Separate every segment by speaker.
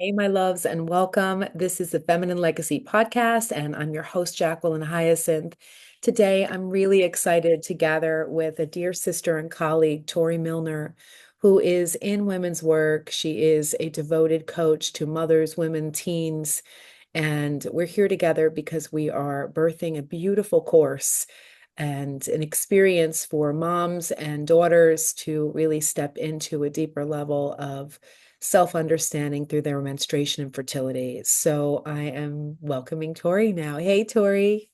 Speaker 1: Hey, my loves, and welcome. This is the Feminine Legacy Podcast, and I'm your host, Jacqueline Hyacinth. Today, I'm really excited to gather with a dear sister and colleague, Tori Milner, who is in women's work. She is a devoted coach to mothers, women, teens, and we're here together because we are birthing a beautiful course and an experience for moms and daughters to really step into a deeper level of self-understanding through their menstruation and fertility. So I am welcoming Tori now. Hey, Tori.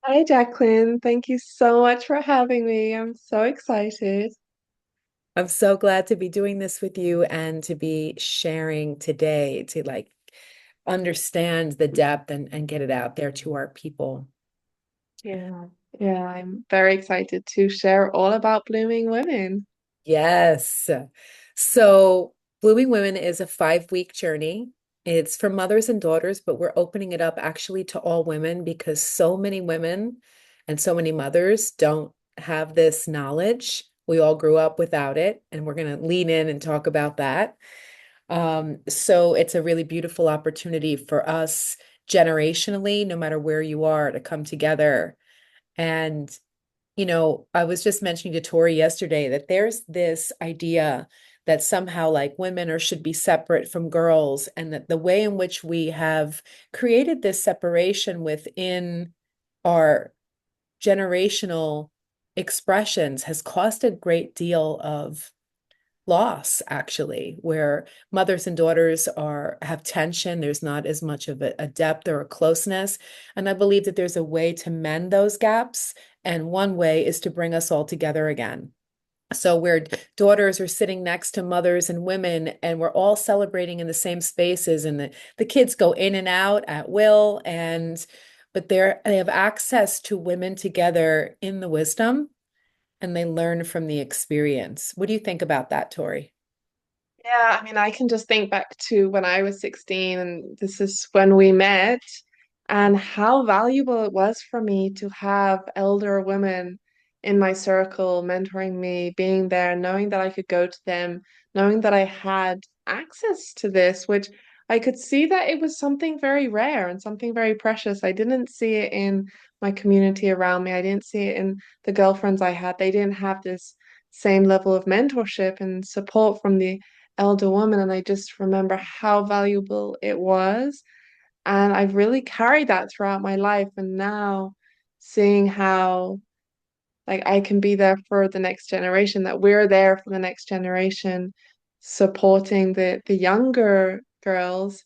Speaker 2: Hi, Jacqueline. Thank you so much for having me. I'm so excited.
Speaker 1: I'm so glad to be doing this with you and to be sharing today to understand the depth and get it out there to our people.
Speaker 2: Yeah. Yeah, I'm very excited to share all about blooming women.
Speaker 1: Yes. So, Blooming Women is a 5-week journey. It's for mothers and daughters, but we're opening it up actually to all women because so many women and so many mothers don't have this knowledge. We all grew up without it, and we're going to lean in and talk about that. So, it's a really beautiful opportunity for us generationally, no matter where you are, to come together and I was just mentioning to Tori yesterday that there's this idea that somehow like women or should be separate from girls, and that the way in which we have created this separation within our generational expressions has caused a great deal of loss, actually, where mothers and daughters are have tension. There's not as much of a depth or a closeness. And I believe that there's a way to mend those gaps. And one way is to bring us all together again. So where daughters are sitting next to mothers and women, and we're all celebrating in the same spaces, and the kids go in and out at will, and but they have access to women together in the wisdom and they learn from the experience. What do you think about that, Tori?
Speaker 2: Yeah, I mean, I can just think back to when I was 16, and this is when we met, and how valuable it was for me to have elder women in my circle mentoring me, being there, knowing that I could go to them, knowing that I had access to this, which I could see that it was something very rare and something very precious. I didn't see it in my community around me. I didn't see it in the girlfriends I had. They didn't have this same level of mentorship and support from the elder woman, and I just remember how valuable it was. And I've really carried that throughout my life. And now seeing how like I can be there for the next generation, that we're there for the next generation, supporting the younger girls,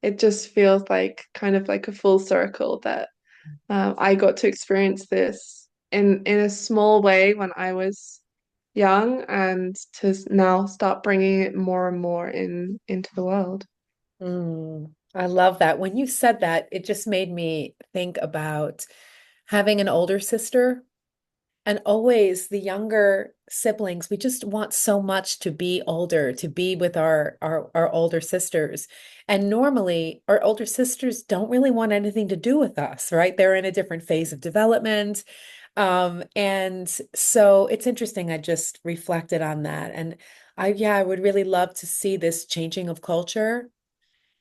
Speaker 2: it just feels like kind of like a full circle that I got to experience this in a small way when I was young, and to now start bringing it more and more into the world.
Speaker 1: I love that. When you said that, it just made me think about having an older sister. And always the younger siblings, we just want so much to be older, to be with our older sisters. And normally our older sisters don't really want anything to do with us, right? They're in a different phase of development. And so it's interesting. I just reflected on that. And yeah, I would really love to see this changing of culture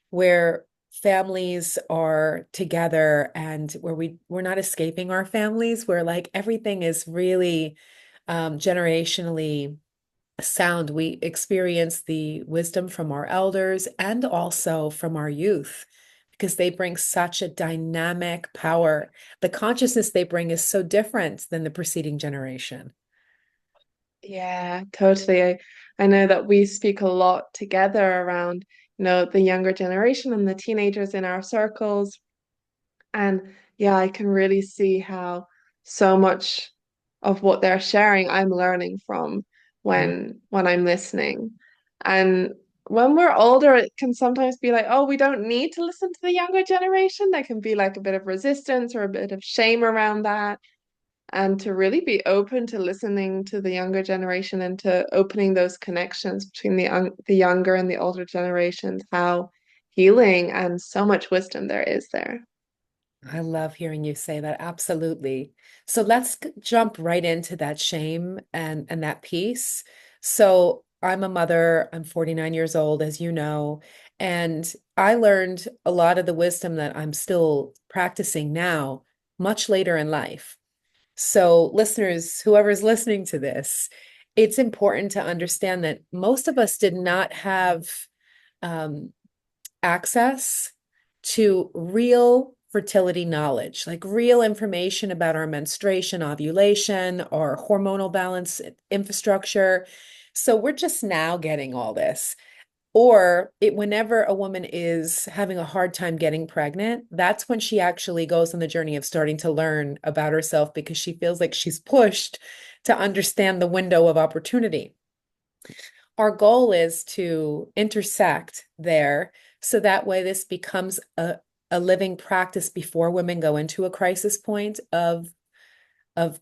Speaker 1: where families are together and where we're not escaping our families, where like everything is really generationally sound. We experience the wisdom from our elders and also from our youth because they bring such a dynamic power. The consciousness they bring is so different than the preceding generation.
Speaker 2: Yeah, totally. I know that we speak a lot together around, the younger generation and the teenagers in our circles. And yeah, I can really see how so much of what they're sharing I'm learning from
Speaker 1: Mm.
Speaker 2: when I'm listening. And when we're older, it can sometimes be like, oh, we don't need to listen to the younger generation. There can be like a bit of resistance or a bit of shame around that. And to really be open to listening to the younger generation and to opening those connections between the younger and the older generations, how healing and so much wisdom there is there.
Speaker 1: I love hearing you say that. Absolutely. So let's jump right into that shame and that piece. So I'm a mother. I'm 49 years old, as you know, and I learned a lot of the wisdom that I'm still practicing now, much later in life. So, listeners, whoever's listening to this, it's important to understand that most of us did not have um, access to real fertility knowledge, like real information about our menstruation, ovulation, our hormonal balance, infrastructure. So we're just now getting all this. Or whenever a woman is having a hard time getting pregnant, that's when she actually goes on the journey of starting to learn about herself because she feels like she's pushed to understand the window of opportunity. Our goal is to intersect there so that way this becomes a living practice before women go into a crisis point of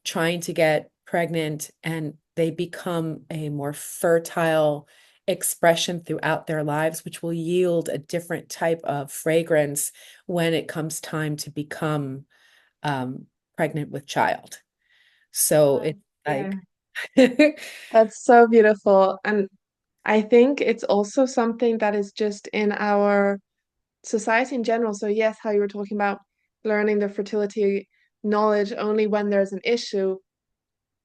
Speaker 1: trying to get pregnant and they become a more fertile expression throughout their lives, which will yield a different type of fragrance when it comes time to become um, pregnant with child. So
Speaker 2: Wow.
Speaker 1: it's
Speaker 2: Yeah,
Speaker 1: like,
Speaker 2: that's so beautiful. And I think it's also something that is just in our society in general. So, yes, how you were talking about learning the fertility knowledge only when there's an issue.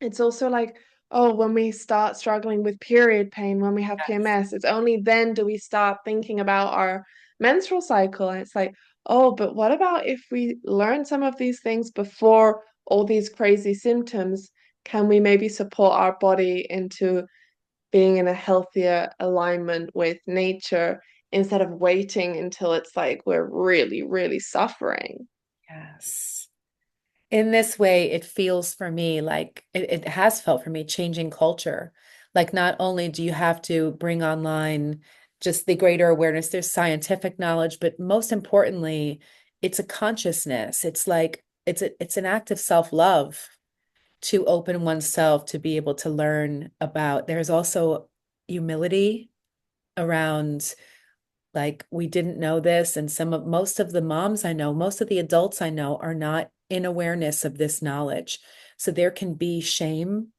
Speaker 2: It's also like, oh, when we start struggling with period pain, when we have PMS, it's only then do we start thinking about our menstrual cycle. And it's like, oh, but what about if we learn some of these things before all these crazy symptoms? Can we maybe support our body into being in a healthier alignment with nature instead of waiting until it's like we're really, really suffering?
Speaker 1: yes. In this way, it feels for me like it has felt for me changing culture. Like, not only do you have to bring online just the greater awareness, there's scientific knowledge, but most importantly, it's a consciousness. It's like it's an act of self-love to open oneself to be able to learn about. There's also humility around like we didn't know this, and most of the moms I know, most of the adults I know are not in awareness of this knowledge. So there can be shame.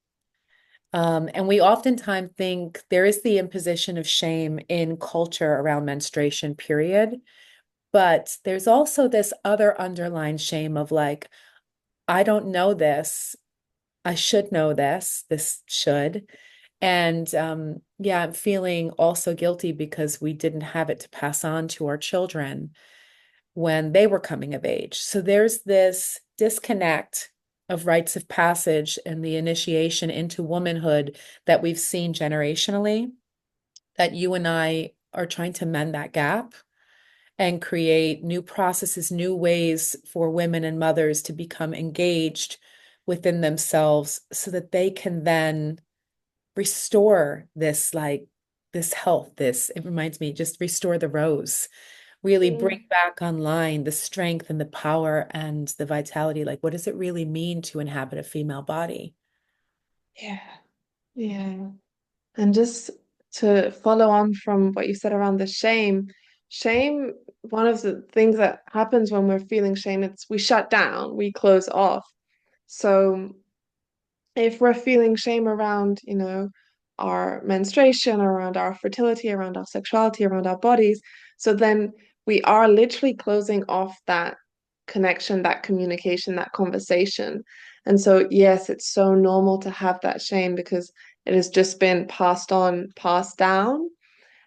Speaker 1: And we oftentimes think there is the imposition of shame in culture around menstruation, period. But there's also this other underlying shame of like, I don't know this. I should know this. This should. And yeah, I'm feeling also guilty because we didn't have it to pass on to our children when they were coming of age. So there's this disconnect of rites of passage and the initiation into womanhood that we've seen generationally, that you and I are trying to mend that gap and create new processes, new ways for women and mothers to become engaged within themselves so that they can then restore this like this health, this it reminds me just restore the rose, really bring
Speaker 2: Mm.
Speaker 1: back online the strength and the power and the vitality. Like, what does it really mean to inhabit a female body?
Speaker 2: Yeah, yeah. And just to follow on from what you said around the shame, shame, one of the things that happens when we're feeling shame, it's we shut down, we close off. So if we're feeling shame around, our menstruation, around our fertility, around our sexuality, around our bodies, so then we are literally closing off that connection, that communication, that conversation. And so, yes, it's so normal to have that shame because it has just been passed on, passed down,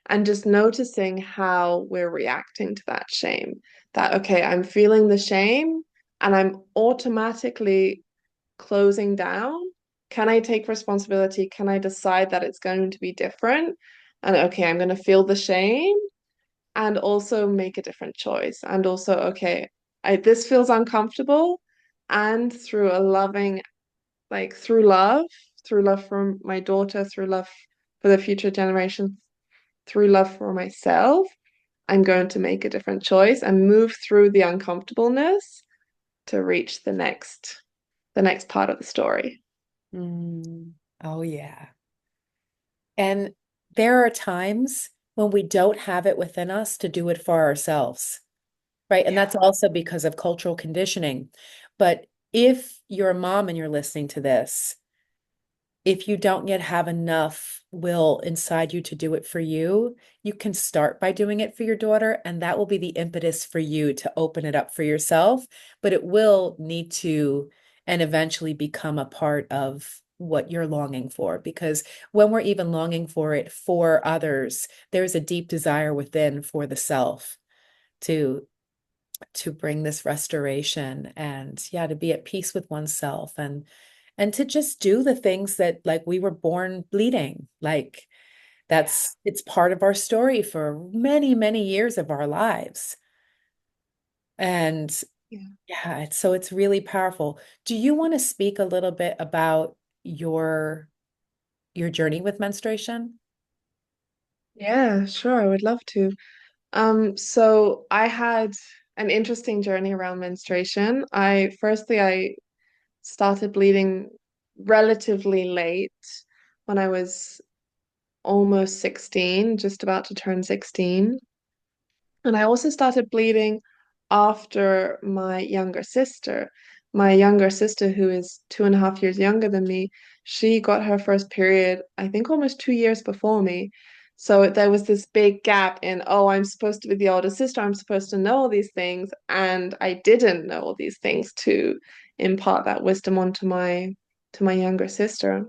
Speaker 2: and just noticing how we're reacting to that shame. That, okay, I'm feeling the shame and I'm automatically closing down. Can I take responsibility? Can I decide that it's going to be different? And okay, I'm going to feel the shame and also make a different choice. And also, okay, this feels uncomfortable. And through a loving, like through love for my daughter, through love for the future generations, through love for myself, I'm going to make a different choice and move through the uncomfortableness to reach the next part of the story.
Speaker 1: Mm, oh, yeah. And there are times when we don't have it within us to do it for ourselves, right? And that's
Speaker 2: Yeah.
Speaker 1: also because of cultural conditioning. But if you're a mom and you're listening to this, if you don't yet have enough will inside you to do it for you, you can start by doing it for your daughter, and that will be the impetus for you to open it up for yourself. But it will need to and eventually become a part of what you're longing for. Because when we're even longing for it for others, there's a deep desire within for the self to bring this restoration and yeah, to be at peace with oneself and to just do the things that like we were born bleeding. Like
Speaker 2: Yeah.
Speaker 1: it's part of our story for many, many years of our lives. And
Speaker 2: Yeah.
Speaker 1: yeah, so it's really powerful. Do you want to speak a little bit about your your journey with menstruation?
Speaker 2: Yeah, sure, I would love to. So I had an interesting journey around menstruation. I started bleeding relatively late when I was almost 16, just about to turn 16. And I also started bleeding after my younger sister. My younger sister, who is 2.5 years younger than me, she got her first period, I think almost 2 years before me. So there was this big gap in, oh, I'm supposed to be the older sister, I'm supposed to know all these things, and I didn't know all these things to impart that wisdom onto my younger sister.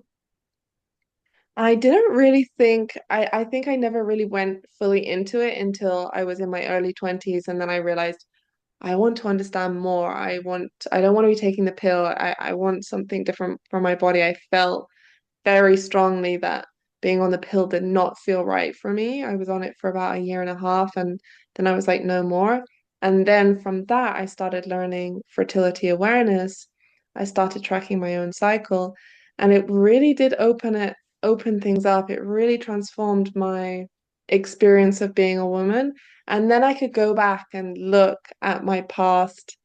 Speaker 2: I didn't really think I think I never really went fully into it until I was in my early 20s and then I realized I want to understand more. I don't want to be taking the pill. I want something different for my body. I felt very strongly that being on the pill did not feel right for me. I was on it for about a year and a half and then I was like, no more. And then from that, I started learning fertility awareness. I started tracking my own cycle, and it really did open things up. It really transformed my experience of being a woman. And then I could go back and look at my past,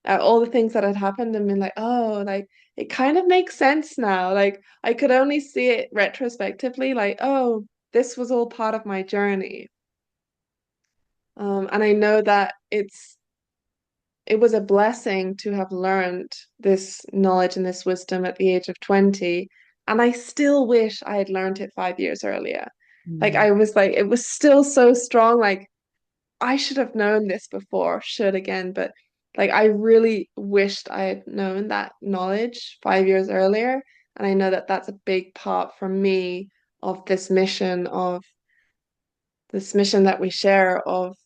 Speaker 2: at all the things that had happened and been like, oh, like it kind of makes sense now. Like I could only see it retrospectively, like, oh, this was all part of my journey. And I know that it was a blessing to have learned this knowledge and this wisdom at the age of 20. And I still wish I had learned it 5 years earlier. Like
Speaker 1: Mm.
Speaker 2: I was like, it was still so strong. Like I should have known this before, should again, but like I really wished I had known that knowledge 5 years earlier. And I know that that's a big part for me of this mission that we share of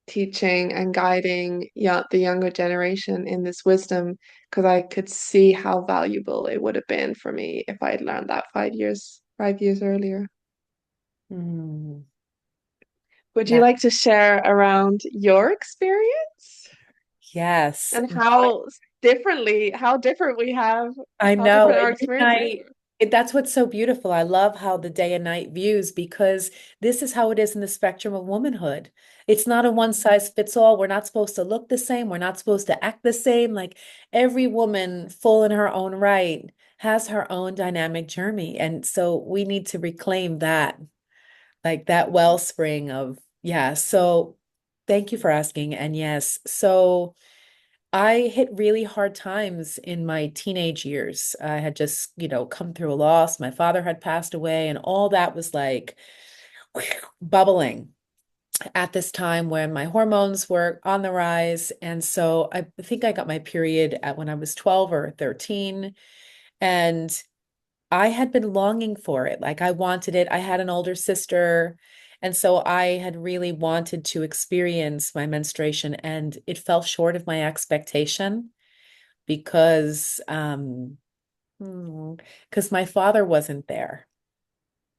Speaker 2: teaching and guiding the younger generation in this wisdom, because I could see how valuable it would have been for me if I had learned that 5 years earlier.
Speaker 1: Mm.
Speaker 2: Would you
Speaker 1: Yeah.
Speaker 2: like to share around your experience?
Speaker 1: Yes.
Speaker 2: And
Speaker 1: No,
Speaker 2: how different we have,
Speaker 1: I
Speaker 2: how
Speaker 1: know.
Speaker 2: different our
Speaker 1: And day and
Speaker 2: experiences
Speaker 1: night, that's what's so beautiful. I love how the day and night views because this is how it is in the spectrum of womanhood. It's not a one size fits all. We're not supposed to look the same. We're not supposed to act the same. Like every woman, full in her own right, has her own dynamic journey. And so we need to reclaim that, like that wellspring of, yeah. So thank you for asking. And yes, so. I hit really hard times in my teenage years. I had just, come through a loss. My father had passed away, and all that was like bubbling at this time when my hormones were on the rise. And so I think I got my period at when I was 12 or 13. And I had been longing for it. Like I wanted it. I had an older sister. And so I had really wanted to experience my menstruation, and it fell short of my expectation because because my father wasn't there.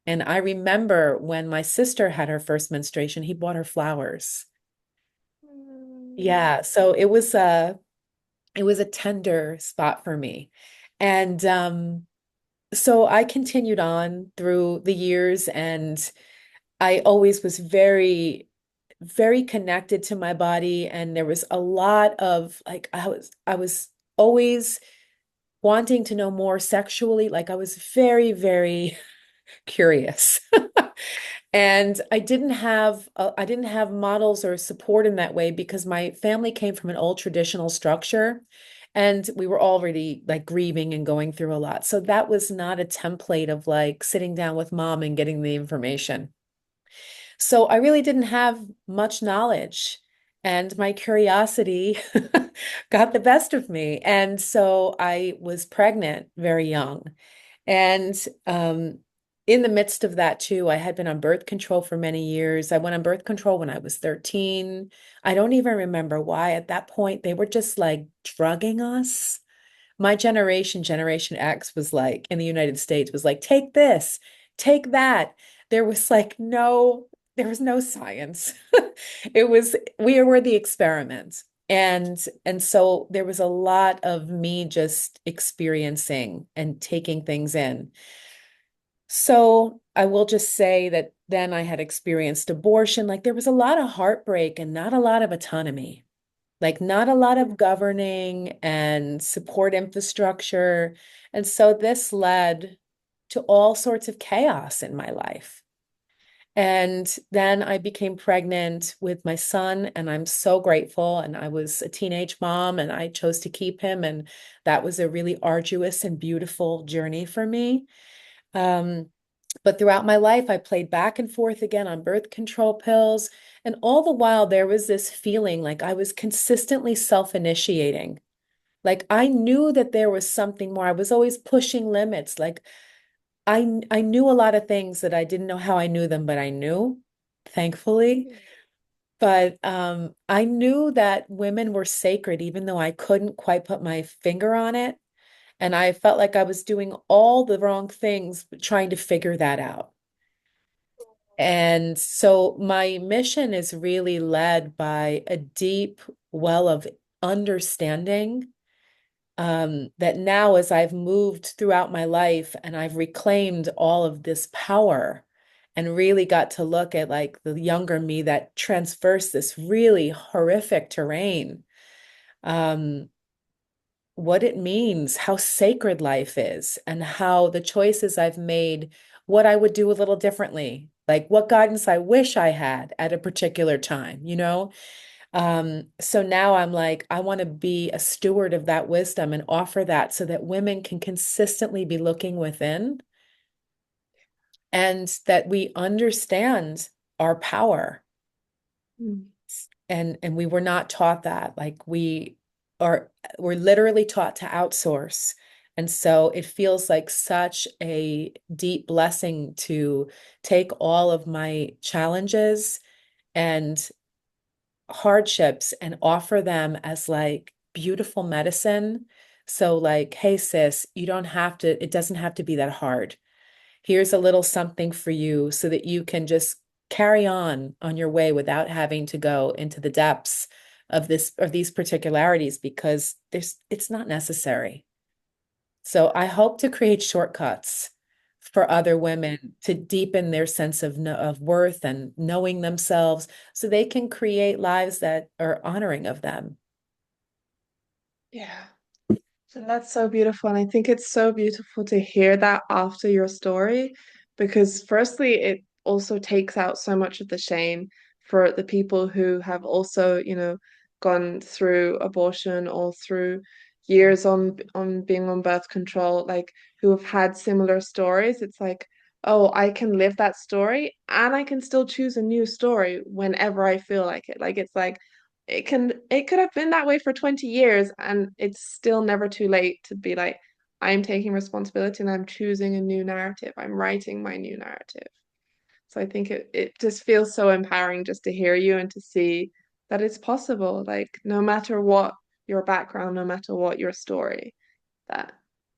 Speaker 1: And I remember when my sister had her first menstruation, he bought her flowers.
Speaker 2: Mm.
Speaker 1: Yeah, so it was a tender spot for me. And so I continued on through the years and I always was very very connected to my body and there was a lot of like I was always wanting to know more sexually. Like I was very, very curious. And I didn't have models or support in that way because my family came from an old traditional structure. And we were already like grieving and going through a lot. So that was not a template of like sitting down with mom and getting the information. So I really didn't have much knowledge, and my curiosity got the best of me. And so I was pregnant very young. And in the midst of that, too, I had been on birth control for many years. I went on birth control when I was 13. I don't even remember why. At that point, they were just like drugging us. My generation, Generation X, was like in the United States, was like, take this, take that. There was like no, there was no science. It was, we were the experiment. And so there was a lot of me just experiencing and taking things in. So I will just say that then I had experienced abortion. Like there was a lot of heartbreak and not a lot of autonomy, like not a lot of governing and support infrastructure. And so this led to all sorts of chaos in my life. And then I became pregnant with my son, and I'm so grateful. And I was a teenage mom, and I chose to keep him. And that was a really arduous and beautiful journey for me. Um, but throughout my life, I played back and forth again on birth control pills. And all the while, there was this feeling like I was consistently self-initiating. Like I knew that there was something more. I was always pushing limits. Like I knew a lot of things that I didn't know how I knew them, but I knew, thankfully. But I knew that women were sacred, even though I couldn't quite put my finger on it. And I felt like I was doing all the wrong things, trying to figure that out. And so my mission is really led by a deep well of understanding, that now, as I've moved throughout my life and I've reclaimed all of this power and really got to look at like the younger me that traversed this really horrific terrain, um, what it means, how sacred life is, and how the choices I've made, what I would do a little differently, like what guidance I wish I had at a particular time, you know? So now I'm like, I want to be a steward of that wisdom and offer that so that women can consistently be looking within and that we understand our power.
Speaker 2: Mm.
Speaker 1: And we were not taught that. Like are we're literally taught to outsource. And so it feels like such a deep blessing to take all of my challenges and hardships and offer them as like beautiful medicine. So like, hey sis, you don't have to, it doesn't have to be that hard. Here's a little something for you so that you can just carry on your way without having to go into the depths of this of these particularities because it's not necessary. So I hope to create shortcuts for other women to deepen their sense of of worth and knowing themselves so they can create lives that are honoring of them.
Speaker 2: Yeah. And that's so beautiful. And I think it's so beautiful to hear that after your story, because firstly, it also takes out so much of the shame for the people who have also, gone through abortion or through years on being on birth control, like who have had similar stories. It's like, oh, I can live that story and I can still choose a new story whenever I feel like it. Like it's like it could have been that way for 20 years and it's still never too late to be like, I'm taking responsibility and I'm choosing a new narrative. I'm writing my new narrative. So I think it just feels so empowering just to hear you and to see that it's possible, like no matter what your background, no matter what your story, that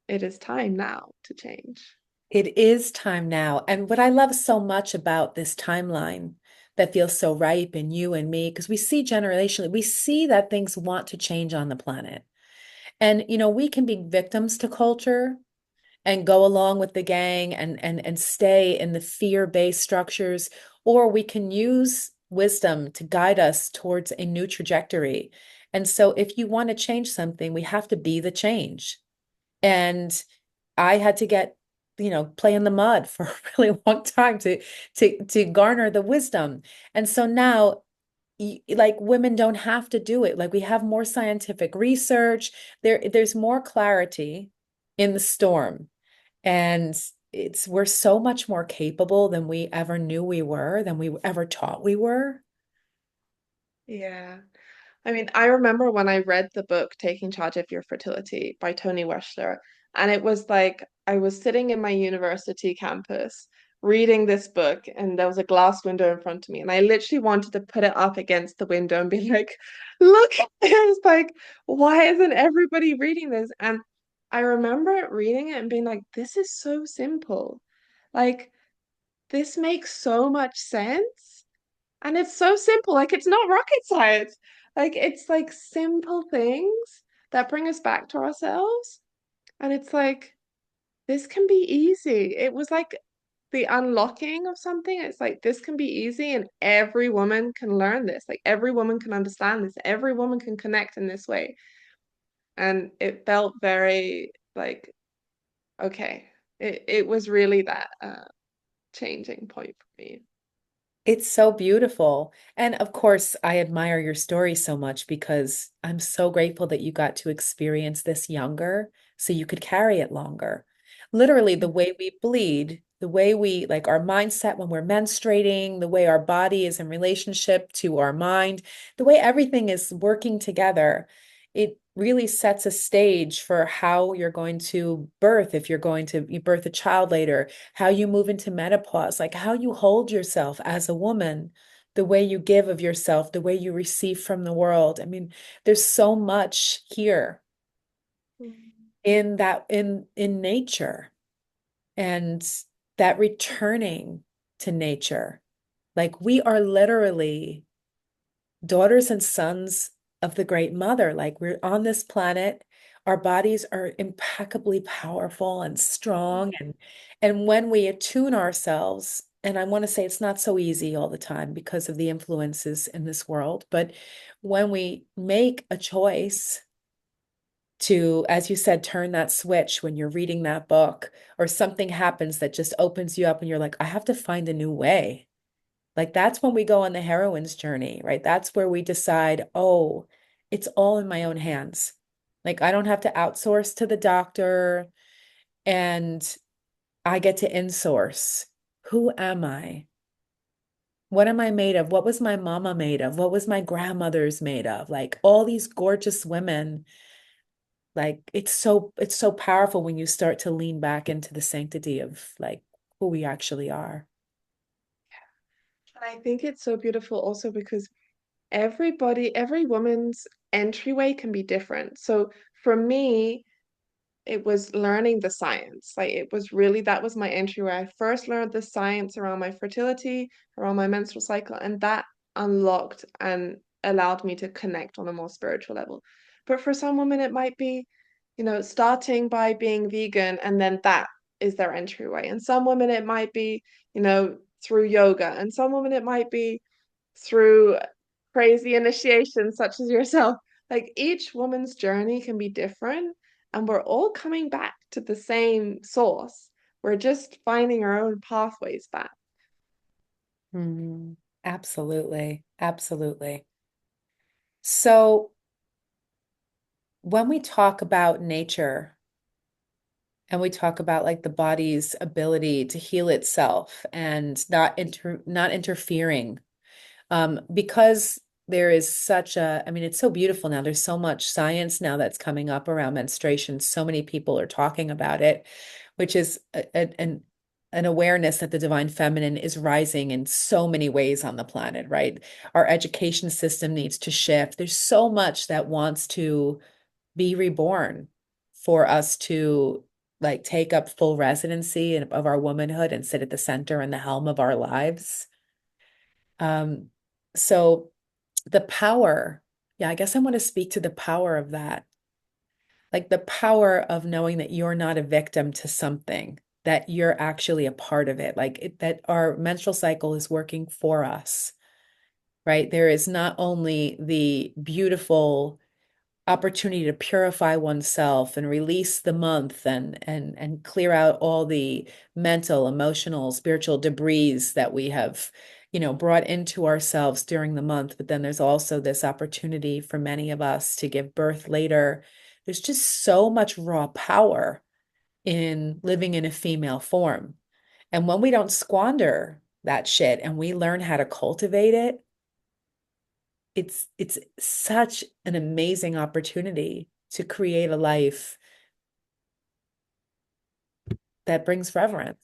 Speaker 2: it is time now to change.
Speaker 1: It is time now. And what I love so much about this timeline that feels so ripe in you and me, because we see generationally, we see that things want to change on the planet. And, we can be victims to culture and go along with the gang and stay in the fear-based structures, or we can use wisdom to guide us towards a new trajectory. And so if you want to change something, we have to be the change. And I had to get, play in the mud for a really long time to garner the wisdom. And so now, like women don't have to do it. Like we have more scientific research. There's more clarity in the storm. And we're so much more capable than we ever knew we were, than we ever taught we were.
Speaker 2: Yeah. I mean, I remember when I read the book Taking Charge of Your Fertility by Toni Weschler, and it was like I was sitting in my university campus reading this book, and there was a glass window in front of me, and I literally wanted to put it up against the window and be like, look at this! Like, why isn't everybody reading this? And I remember reading it and being like, this is so simple. Like, this makes so much sense. And it's so simple. Like it's not rocket science. Like it's like simple things that bring us back to ourselves. And it's like, this can be easy. It was like the unlocking of something. It's like, this can be easy and every woman can learn this. Like every woman can understand this. Every woman can connect in this way. And it felt very like, okay. It was really that changing point for me.
Speaker 1: It's so beautiful. And of course, I admire your story so much because I'm so grateful that you got to experience this younger so you could carry it longer. Literally, the way we bleed, the way we like our mindset when we're menstruating, the way our body is in relationship to our mind, the way everything is working together, it really sets a stage for how you're going to birth if you're going to you birth a child later, how you move into menopause, like how you hold yourself as a woman, the way you give of yourself, the way you receive from the world. I mean, there's so much here
Speaker 2: Mm.
Speaker 1: in that in nature and that returning to nature. Like we are literally daughters and sons of the Great Mother. Like we're on this planet, our bodies are impeccably powerful and strong. And when we attune ourselves, and I want to say it's not so easy all the time because of the influences in this world, but when we make a choice to, as you said, turn that switch when you're reading that book, or something happens that just opens you up and you're like, I have to find a new way. Like that's when we go on the heroine's journey, right? That's where we decide, oh, it's all in my own hands. Like I don't have to outsource to the doctor and I get to insource. Who am I? What am I made of? What was my mama made of? What was my grandmother's made of? Like all these gorgeous women. Like it's so powerful when you start to lean back into the sanctity of like who we actually are.
Speaker 2: And I think it's so beautiful also because every woman's entryway can be different. So for me, it was learning the science. Like it was really that was my entry where I first learned the science around my fertility, around my menstrual cycle, and that unlocked and allowed me to connect on a more spiritual level. But for some women, it might be, starting by being vegan and then that is their entryway. And some women, it might be, through yoga. And some women, it might be through crazy initiations such as yourself. Like each woman's journey can be different, and we're all coming back to the same source. We're just finding our own pathways back.
Speaker 1: Mhm. Absolutely. Absolutely. So when we talk about nature and we talk about like the body's ability to heal itself and not interfering, because there is such a, I mean, it's so beautiful now. There's so much science now that's coming up around menstruation. So many people are talking about it, which is an awareness that the divine feminine is rising in so many ways on the planet, right? Our education system needs to shift. There's so much that wants to be reborn for us to like take up full residency of our womanhood and sit at the center and the helm of our lives. Um, so the power, yeah, I guess I want to speak to the power of that, like the power of knowing that you're not a victim to something, that you're actually a part of it, that our menstrual cycle is working for us, right? There is not only the beautiful opportunity to purify oneself and release the month and clear out all the mental, emotional, spiritual debris that we have brought into ourselves during the month. But then there's also this opportunity for many of us to give birth later. There's just so much raw power in living in a female form. And when we don't squander that shit and we learn how to cultivate it, it's such an amazing opportunity to create a life that brings reverence.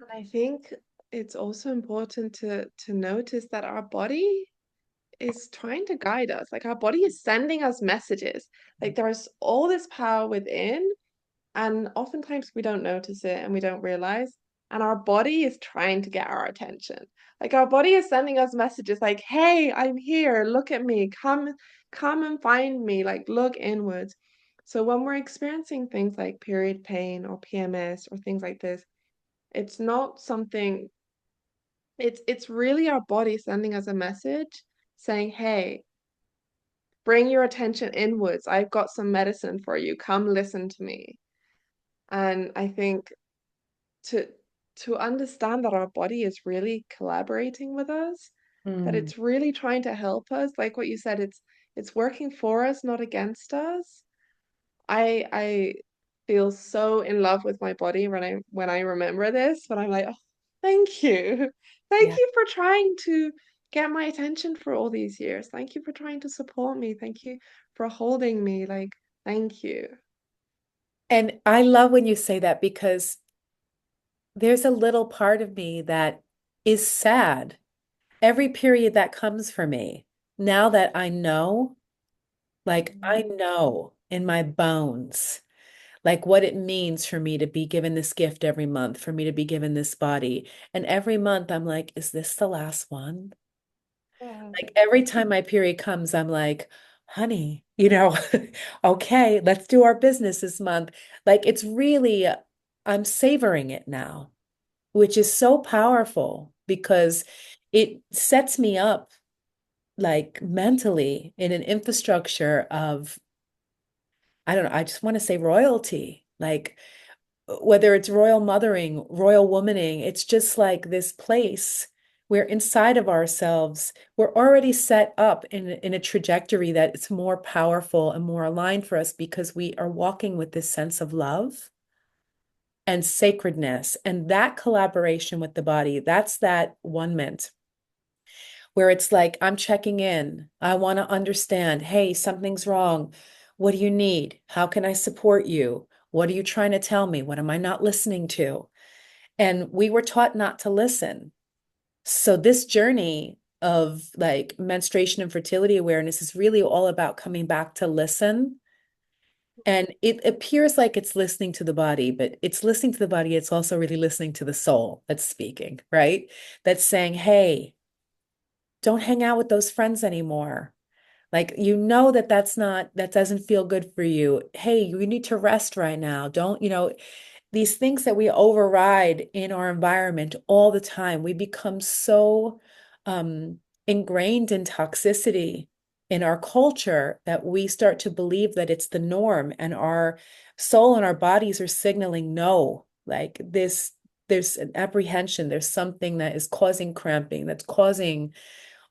Speaker 2: And I think it's also important to notice that our body is trying to guide us. Like our body is sending us messages. Like there's all this power within, and oftentimes we don't notice it and we don't realize. And our body is trying to get our attention. Like our body is sending us messages like, hey, I'm here, look at me, come and find me, like look inwards. So when we're experiencing things like period pain or PMS or things like this, it's not something, it's really our body sending us a message saying, hey, bring your attention inwards. I've got some medicine for you. Come listen to me. And I think to to understand that our body is really collaborating with us, that
Speaker 1: Mm,
Speaker 2: it's really trying to help us, like what you said, it's working for us, not against us. I feel so in love with my body when I remember this, but I'm like, oh, thank you. Thank
Speaker 1: yeah.
Speaker 2: you for trying to get my attention for all these years. Thank you for trying to support me. Thank you for holding me. Like, thank you.
Speaker 1: And I love when you say that because there's a little part of me that is sad every period that comes for me. Now that I know, like I know in my bones, like what it means for me to be given this gift every month, for me to be given this body. And every month I'm like, is this the last one?
Speaker 2: Yeah.
Speaker 1: Like every time my period comes, I'm like, honey, okay, let's do our business this month. Like it's really, I'm savoring it now, which is so powerful because it sets me up like mentally in an infrastructure of, I don't know, I just want to say royalty. Like whether it's royal mothering, royal womaning, it's just like this place where inside of ourselves, we're already set up in a trajectory that it's more powerful and more aligned for us because we are walking with this sense of love and sacredness. And that collaboration with the body, that's that one mint where it's like, I'm checking in. I want to understand, hey, something's wrong. What do you need? How can I support you? What are you trying to tell me? What am I not listening to? And we were taught not to listen. So this journey of like menstruation and fertility awareness is really all about coming back to listen. And it appears like it's listening to the body, but it's listening to the body. It's also really listening to the soul that's speaking, right? That's saying, hey, don't hang out with those friends anymore. Like, that that doesn't feel good for you. Hey, you need to rest right now. Don't, these things that we override in our environment all the time, we become so ingrained in toxicity in our culture that we start to believe that it's the norm, and our soul and our bodies are signaling no, like this, there's an apprehension, there's something that is causing cramping, that's causing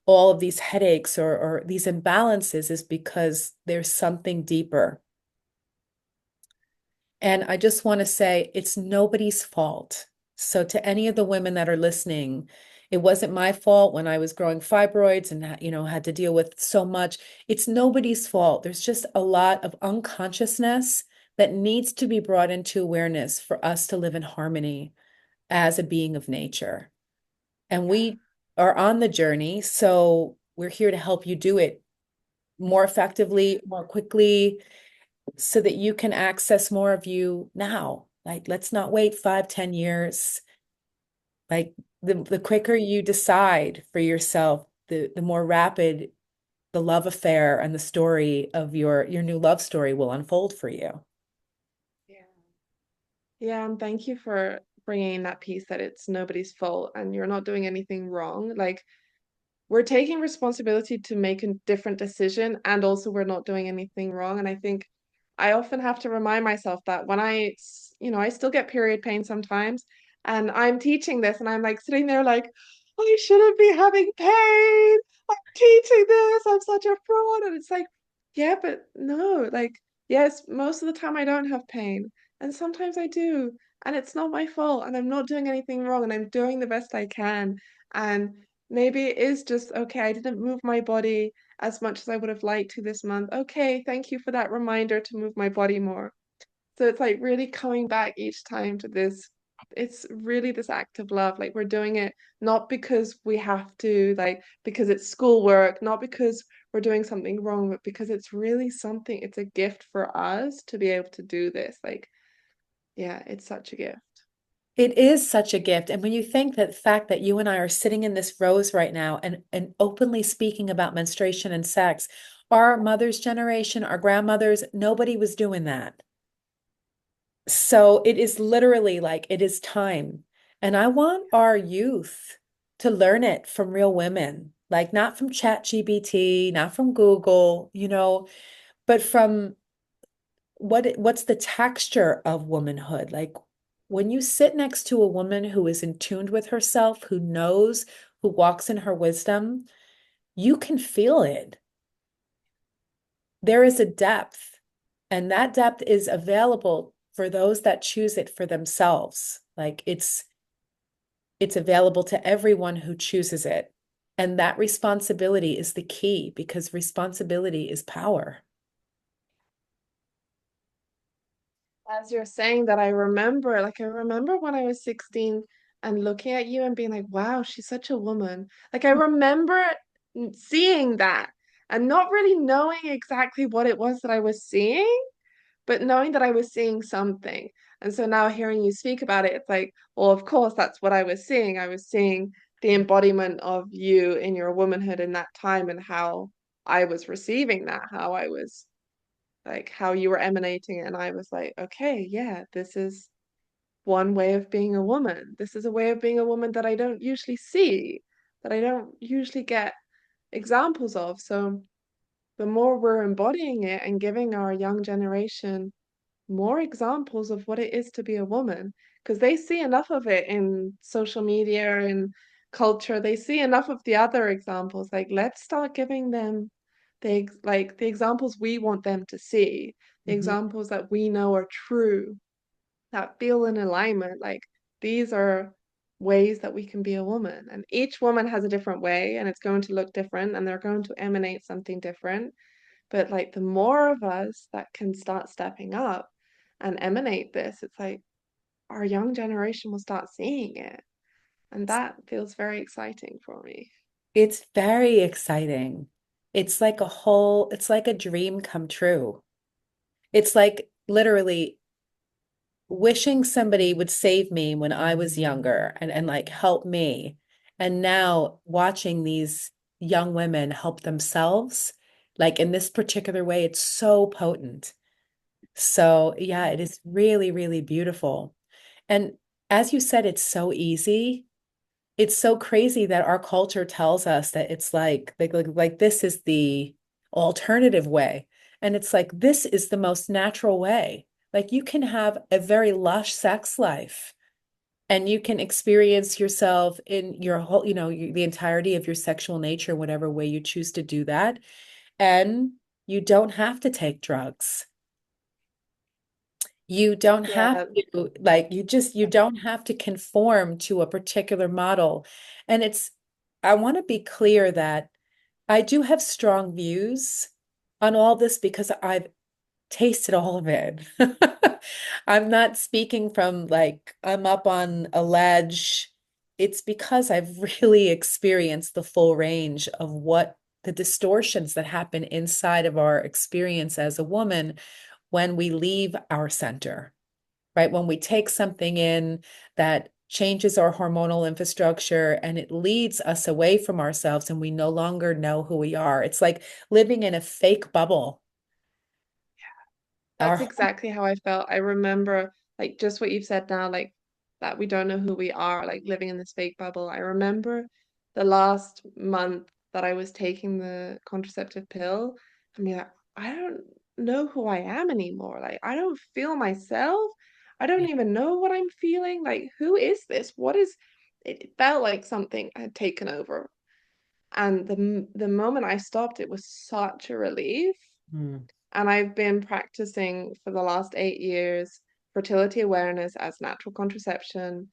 Speaker 1: all of these headaches or these imbalances is because there's something deeper. And I just want to say it's nobody's fault. So to any of the women that are listening, it wasn't my fault when I was growing fibroids and had to deal with so much. It's nobody's fault. There's just a lot of unconsciousness that needs to be brought into awareness for us to live in harmony as a being of nature. And
Speaker 2: Yeah.
Speaker 1: we are on the journey, so we're here to help you do it more effectively, more quickly, so that you can access more of you now. Like, let's not wait 5, 10 years. Like the quicker you decide for yourself, the more rapid the love affair and the story of your new love story will unfold for you.
Speaker 2: Yeah. Yeah, and thank you for bringing that piece that it's nobody's fault and you're not doing anything wrong. Like, we're taking responsibility to make a different decision, and also we're not doing anything wrong. And I think I often have to remind myself that when I still get period pain sometimes, And I'm teaching this and I'm like sitting there like, I shouldn't be having pain. I'm teaching this. I'm such a fraud. And it's like, yeah, but no, like, yes, most of the time I don't have pain. And sometimes I do. And it's not my fault. And I'm not doing anything wrong. And I'm doing the best I can. And maybe it is just, okay, I didn't move my body as much as I would have liked to this month. Okay, thank you for that reminder to move my body more. So it's like really coming back each time to this. It's really this act of love. Like we're doing it not because we have to, like because it's schoolwork, not because we're doing something wrong, but because it's really something, it's a gift for us to be able to do this. Like, yeah, it's such a gift.
Speaker 1: It is such a gift. And when you think that the fact that you and I are sitting in this rose right now and openly speaking about menstruation and sex, our mother's generation, our grandmothers, nobody was doing that. So it is literally like it is time. And I want our youth to learn it from real women, like not from ChatGPT, not from Google, but from what's the texture of womanhood? Like when you sit next to a woman who is in tune with herself, who knows, who walks in her wisdom, you can feel it. There is a depth, and that depth is available for those that choose it for themselves. Like it's available to everyone who chooses it. And that responsibility is the key because responsibility is power.
Speaker 2: As you're saying that, I remember, like, I remember when I was 16 and looking at you and being like, wow, she's such a woman. Like, I remember seeing that and not really knowing exactly what it was that I was seeing, but knowing that I was seeing something. And so now hearing you speak about it, it's like, well, of course, that's what I was seeing. I was seeing the embodiment of you in your womanhood in that time and how I was receiving that, how I was like how you were emanating it. And I was like, okay, yeah, this is one way of being a woman. This is a way of being a woman that I don't usually see, that I don't usually get examples of. So the more we're embodying it and giving our young generation more examples of what it is to be a woman, because they see enough of it in social media and culture. They see enough of the other examples. Like, let's start giving them the examples we want them to see, the
Speaker 1: Mhm.
Speaker 2: examples that we know are true, that feel in alignment. Like these are ways that we can be a woman, and each woman has a different way, and it's going to look different, and they're going to emanate something different. But like the more of us that can start stepping up and emanate this, it's like our young generation will start seeing it. And that feels very exciting for me.
Speaker 1: It's very exciting. It's like a dream come true. It's like literally wishing somebody would save me when I was younger and like help me. And now watching these young women help themselves, like in this particular way, it's so potent. So, yeah, it is really, really beautiful. And as you said, it's so easy. It's so crazy that our culture tells us that it's like this is the alternative way. And it's like this is the most natural way. Like you can have a very lush sex life and you can experience yourself in your whole, the entirety of your sexual nature, whatever way you choose to do that. And you don't have to take drugs. You don't have
Speaker 2: Yeah,
Speaker 1: to, like, you don't have to conform to a particular model. And I want to be clear that I do have strong views on all this because I've tasted all of it. I'm not speaking from like I'm up on a ledge. It's because I've really experienced the full range of what the distortions that happen inside of our experience as a woman when we leave our center, right? When we take something in that changes our hormonal infrastructure and it leads us away from ourselves and we no longer know who we are. It's like living in a fake bubble.
Speaker 2: that's
Speaker 1: Our
Speaker 2: exactly how I felt. I remember like just what you've said now, like that we don't know who we are, like living in this fake bubble. I remember the last month that I was taking the contraceptive pill. I mean, I don't know who I am anymore. Like I don't feel myself. I don't
Speaker 1: Yeah.
Speaker 2: even know what I'm feeling. Like, who is this? What is it? Felt like something had taken over. And the moment I stopped, it was such a relief.
Speaker 1: Mm.
Speaker 2: And I've been practicing for the last 8 years fertility awareness as natural contraception.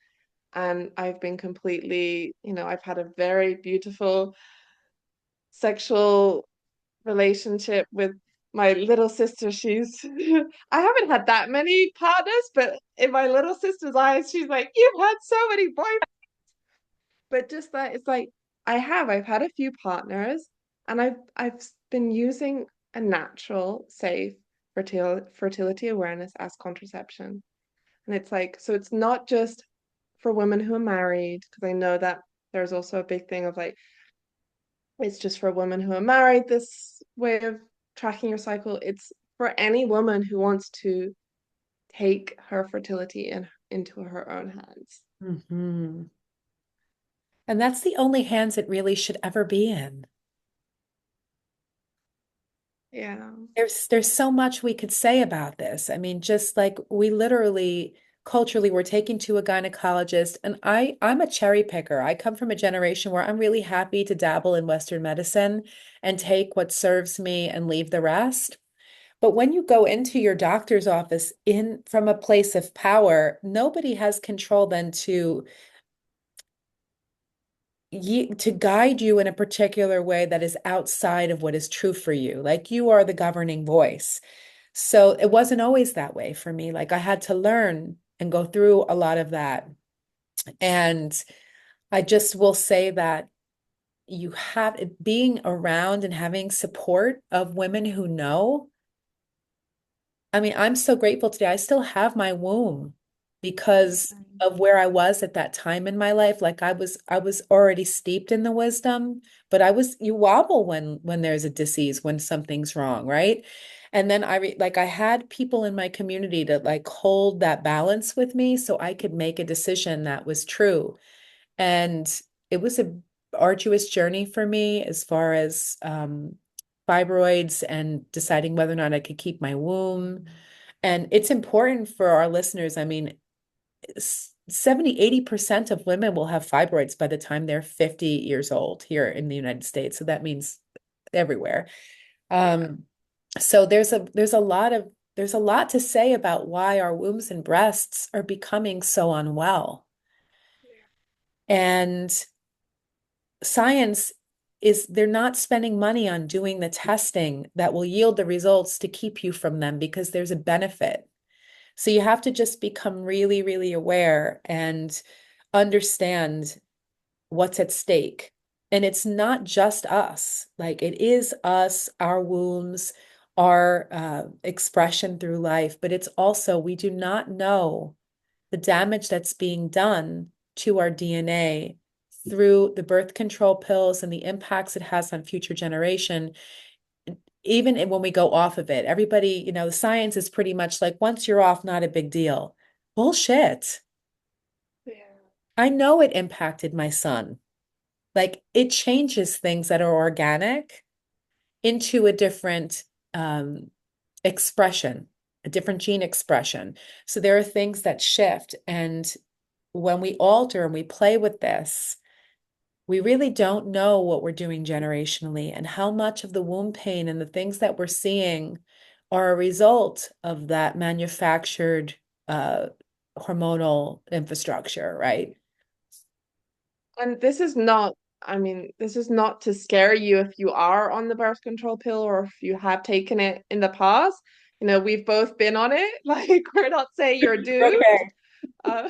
Speaker 2: And I've been completely, I've had a very beautiful sexual relationship with my little sister. She's, I haven't had that many partners, but in my little sister's eyes, she's like, you've had so many boyfriends. But just that, it's like, I've had a few partners, and I've been using a natural, safe fertility awareness as contraception. And it's like, so it's not just for women who are married, because I know that there's also a big thing of like, it's just for women who are married, this way of tracking your cycle. It's for any woman who wants to take her fertility into her own hands.
Speaker 1: Hmm. And that's the only hands it really should ever be in.
Speaker 2: Yeah.
Speaker 1: There's so much we could say about this. I mean, just like we literally culturally we're taking to a gynecologist, and I'm a cherry picker. I come from a generation where I'm really happy to dabble in Western medicine and take what serves me and leave the rest. But when you go into your doctor's office in from a place of power, nobody has control then to guide you in a particular way that is outside of what is true for you. Like you are the governing voice. So it wasn't always that way for me. Like I had to learn and go through a lot of that. And I just will say that you have being around and having support of women who know. I mean, I'm so grateful today. I still have my womb because of where I was at that time in my life. Like I was already steeped in the wisdom, but you wobble when there's a disease, when something's wrong, right? And then like I had people in my community to like hold that balance with me so I could make a decision that was true. And it was a arduous journey for me as far as fibroids and deciding whether or not I could keep my womb. And it's important for our listeners. I mean, 70, 80% of women will have fibroids by the time they're 50 years old here in the United States. So that means everywhere.
Speaker 2: Yeah.
Speaker 1: Um, so there's a lot to say about why our wombs and breasts are becoming so unwell. And science is they're not spending money on doing the testing that will yield the results to keep you from them because there's a benefit. So you have to just become really, really aware and understand what's at stake. And it's not just us, like it is us, our wombs, our expression through life, but it's also we do not know the damage that's being done to our DNA through the birth control pills and the impacts it has on future generation, even when we go off of it. Everybody, the science is pretty much like once you're off, not a big deal. Bullshit.
Speaker 2: Yeah.
Speaker 1: I know it impacted my son. Like it changes things that are organic into a different um, expression, a different gene expression. So there are things that shift. And when we alter and we play with this, we really don't know what we're doing generationally and how much of the womb pain and the things that we're seeing are a result of that manufactured uh, hormonal infrastructure, right?
Speaker 2: And this is not, I mean, this is not to scare you if you are on the birth control pill or if you have taken it in the past. We've both been on it. Like, we're not saying you're doomed.
Speaker 1: Okay.
Speaker 2: Uh,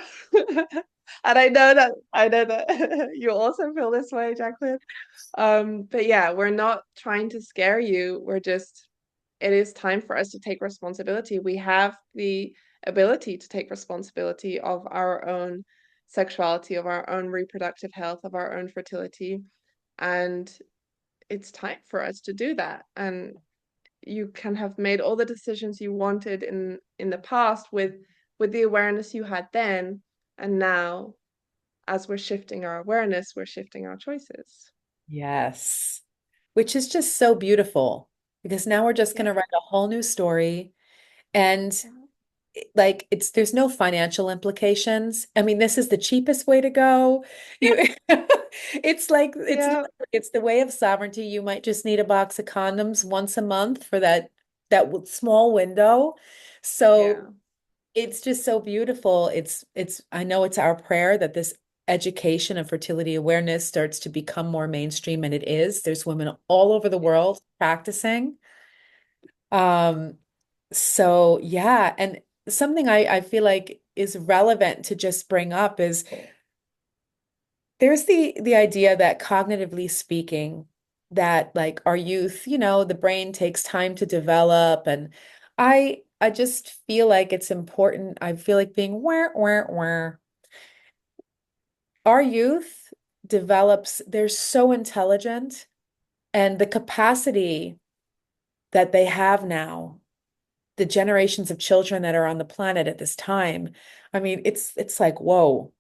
Speaker 2: and I know that you also feel this way, Jacqueline. But yeah, we're not trying to scare you. It is time for us to take responsibility. We have the ability to take responsibility of our own sexuality, of our own reproductive health, of our own fertility. And it's time for us to do that. And you can have made all the decisions you wanted in the past with the awareness you had then. And now, as we're shifting our awareness, we're shifting our choices.
Speaker 1: Yes. Which is just so beautiful because now we're just going
Speaker 2: Yeah.
Speaker 1: to write a whole new story. And
Speaker 2: Yeah.
Speaker 1: like there's no financial implications. I mean, this is the cheapest way to go. You it's like it's
Speaker 2: Yeah,
Speaker 1: not it's the way of sovereignty. You might just need a box of condoms once a month for small window. So
Speaker 2: yeah.
Speaker 1: it's just so beautiful. It's I know it's our prayer that this education of fertility awareness starts to become more mainstream, and it is. There's women all over the world practicing. Um, so yeah, and something I feel like is relevant to just bring up is there's the idea that cognitively speaking, that like our youth, the brain takes time to develop, and I just feel like it's important. I feel like being where our youth develops, they're so intelligent, and the capacity that they have now, the generations of children that are on the planet at this time. I mean, it's like, whoa.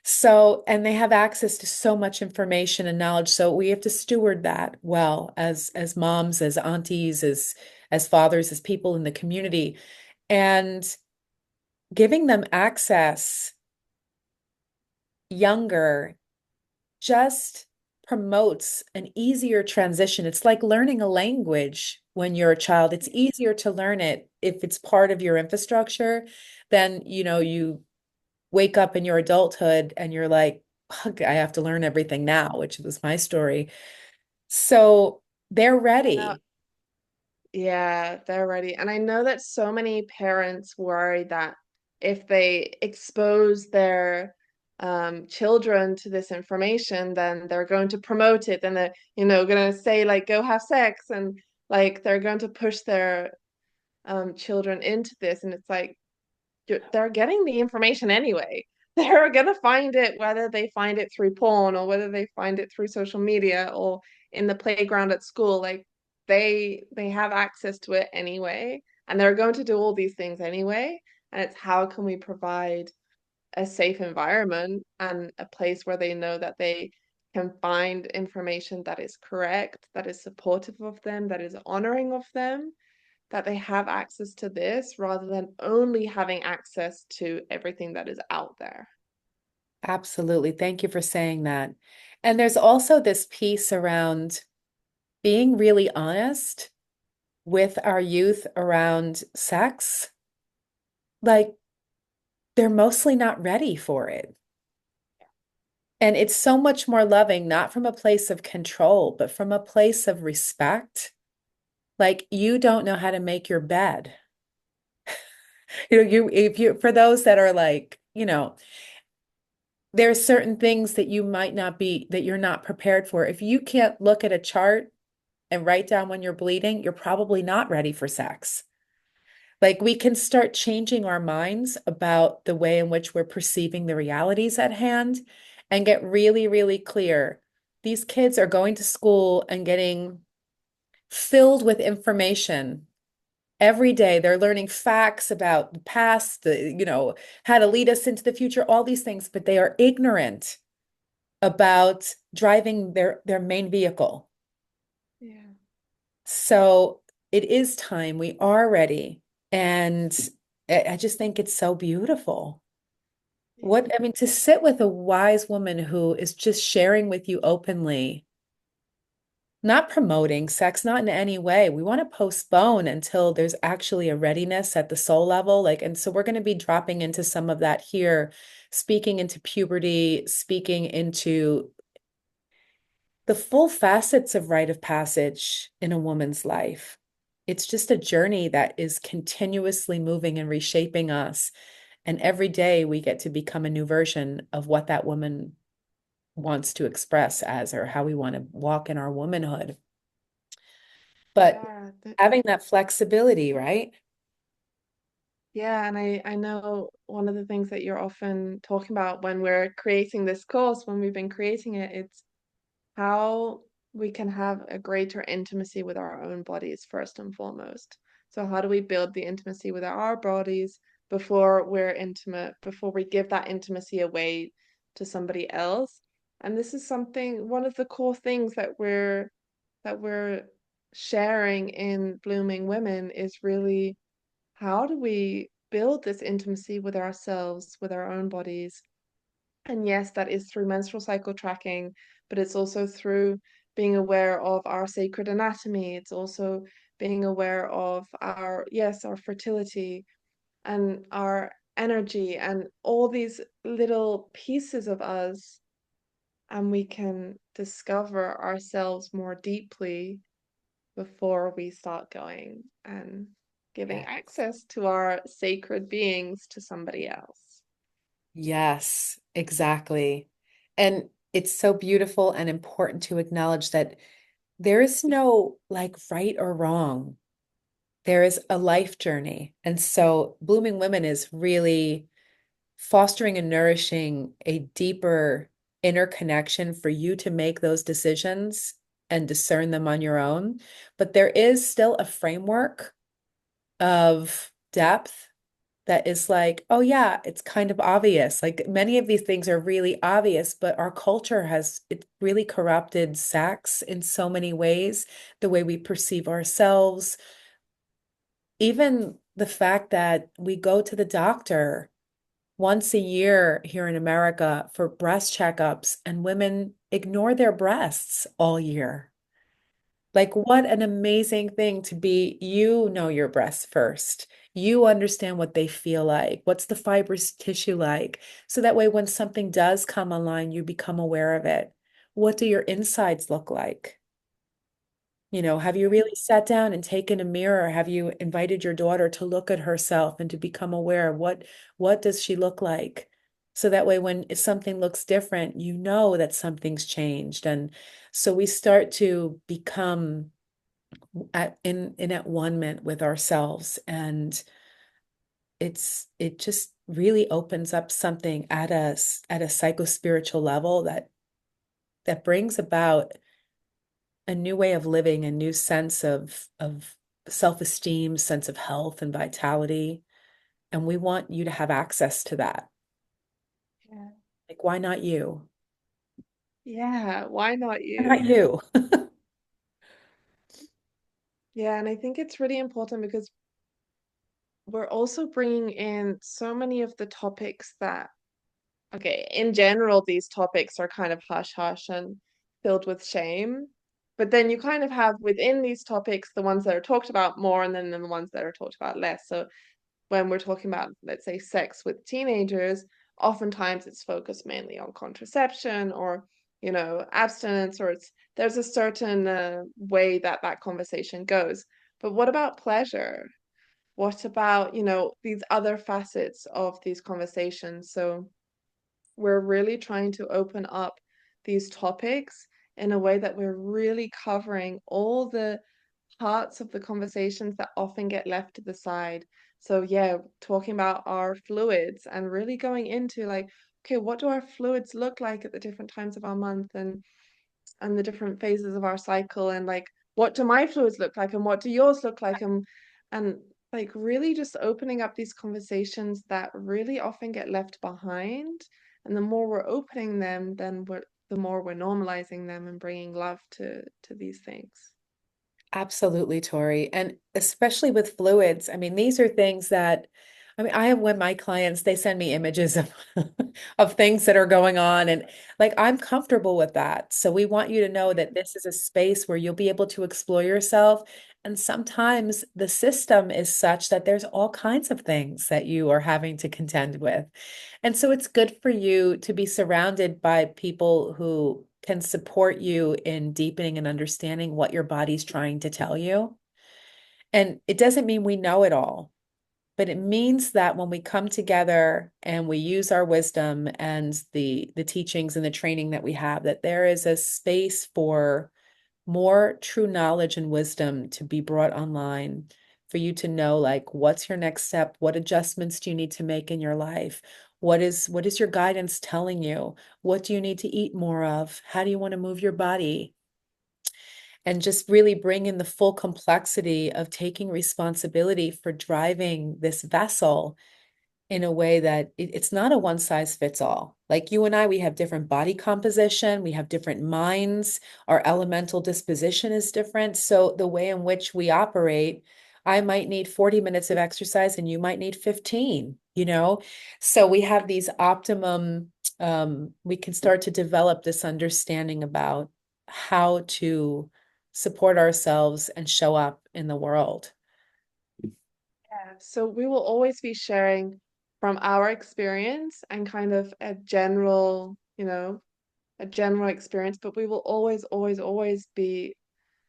Speaker 1: So, and they have access to so much information and knowledge. So we have to steward that well as moms, as aunties, as fathers, as people in the community, and giving them access younger just promotes an easier transition. It's like learning a language when you're a child. It's easier to learn it if it's part of your infrastructure than, you wake up in your adulthood and you're like, "Ugh, I have to learn everything now," which was my story. So they're
Speaker 2: Yeah,
Speaker 1: ready.
Speaker 2: yeah, they're ready. And I know that so many parents worry that if they expose their children to this information, then they're going to promote it and they're, going to say like go have sex and like they're going to push their children into this. And it's like they're getting the information anyway. They're gonna find it whether they find it through porn or whether they find it through social media or in the playground at school. Like they have access to it anyway, and they're going to do all these things anyway. And it's how can we provide a safe environment and a place where they know that they can find information that is correct, that is supportive of them, that is honoring of them, that they have access to this rather than only having access to everything that is out there.
Speaker 1: Absolutely. Thank you for saying that. And there's also this piece around being really honest with our youth around sex. Like, they're mostly not ready for it. And it's so much more loving, not from a place of control, but from a place of respect. Like, you don't know how to make your bed. If you, for those that are like, there are certain things that you might not be, that you're not prepared for. If you can't look at a chart and write down when you're bleeding, you're probably not ready for sex. Like, we can start changing our minds about the way in which we're perceiving the realities at hand and get really, really clear. These kids are going to school and getting filled with information every day. They're learning facts about the past, how to lead us into the future, all these things, but they are ignorant about driving their main vehicle.
Speaker 2: Yeah.
Speaker 1: So it is time. We are ready. And I just think it's so beautiful.
Speaker 2: Yeah.
Speaker 1: I mean, to sit with a wise woman who is just sharing with you openly, not promoting sex, not in any way. We want to postpone until there's actually a readiness at the soul level. Like, and so we're going to be dropping into some of that here, speaking into puberty, speaking into the full facets of rite of passage in a woman's life. It's just a journey that is continuously moving and reshaping us. And every day we get to become a new version of what that woman wants to express as, or how we want to walk in our womanhood. But
Speaker 2: Yeah.
Speaker 1: having that flexibility, right?
Speaker 2: Yeah, and I know one of the things that you're often talking about when we're creating this course, when we've been creating it, it's how we can have a greater intimacy with our own bodies first and foremost. So how do we build the intimacy with our bodies before we're intimate, before we give that intimacy away to somebody else? And this is something, one of the core things that we're sharing in Blooming Women is really how do we build this intimacy with ourselves, with our own bodies. And yes, that is through menstrual cycle tracking, but it's also through being aware of our sacred anatomy. It's also being aware of our, yes, our fertility and our energy and all these little pieces of us. And we can discover ourselves more deeply before we start going and giving
Speaker 1: Yeah.
Speaker 2: access to our sacred beings to somebody else.
Speaker 1: Yes, exactly. And it's so beautiful and important to acknowledge that there is no like right or wrong. There is a life journey. And so Blooming Women is really fostering and nourishing a deeper inner connection for you to make those decisions and discern them on your own. But there is still a framework of depth that is like, oh yeah, it's kind of obvious. Like many of these things are really obvious, but our culture has it really corrupted sex in so many ways, the way we perceive ourselves, even the fact that we go to the doctor once a year here in America for breast checkups and women ignore their breasts all year. Like, what an amazing thing to be. You know your breasts first. You understand what they feel like. What's the fibrous tissue like? So that way, when something does come online, you become aware of it. What do your insides look like? Have you really sat down and taken a mirror? Have you invited your daughter to look at herself and to become aware of what does she look like? So that way when if something looks different, you know that something's changed. And so we start to become in at one ment with ourselves. And it just really opens up something at a psycho-spiritual level that brings about a new way of living, a new sense of self-esteem, sense of health and vitality. And we want you to have access to that.
Speaker 2: Yeah.
Speaker 1: Like, why not you?
Speaker 2: Yeah, why not
Speaker 1: Why not
Speaker 2: you?
Speaker 1: you?
Speaker 2: Yeah, and I think it's really important because we're also bringing in so many of the topics that, okay, in general, these topics are kind of hush hush and filled with shame. But then you kind of have within these topics the ones that are talked about more and then the ones that are talked about less. So when we're talking about, let's say, sex with teenagers, oftentimes it's focused mainly on contraception or, abstinence, or there's a certain way that that conversation goes. But what about pleasure? What about, these other facets of these conversations? So we're really trying to open up these topics in a way that we're really covering all the parts of the conversations that often get left to the side. So yeah, talking about our fluids and really going into like, okay, what do our fluids look like at the different times of our month and the different phases of our cycle and like what do my fluids look like and what do yours look like and like really just opening up these conversations that really often get left behind. And the more we're opening them, then the more we're normalizing them and bringing love to these things.
Speaker 1: Absolutely, Tori. And especially with fluids, I mean, these are things that, I mean, I have when my clients, they send me images of of things that are going on and like I'm comfortable with that. So we want you to know that this is a space where you'll be able to explore yourself. And sometimes the system is such that there's all kinds of things that you are having to contend with. And so it's good for you to be surrounded by people who can support you in deepening and understanding what your body's trying to tell you. And it doesn't mean we know it all, but it means that when we come together and we use our wisdom and the teachings and the training that we have, that there is a space for more true knowledge and wisdom to be brought online for you to know like what's your next step, what adjustments do you need to make in your life, what is your guidance telling you, what do you need to eat more of, how do you want to move your body, and just really bring in the full complexity of taking responsibility for driving this vessel in a way that it's not a one size fits all. Like you and I, we have different body composition, we have different minds, our elemental disposition is different. So the way in which we operate I might need 40 minutes of exercise and you might need 15, you know? So we have these optimum, we can start to develop this understanding about how to support ourselves and show up in the world.
Speaker 2: Yeah. So we will always be sharing from our experience and kind of a general, a general experience, but we will always, always, always be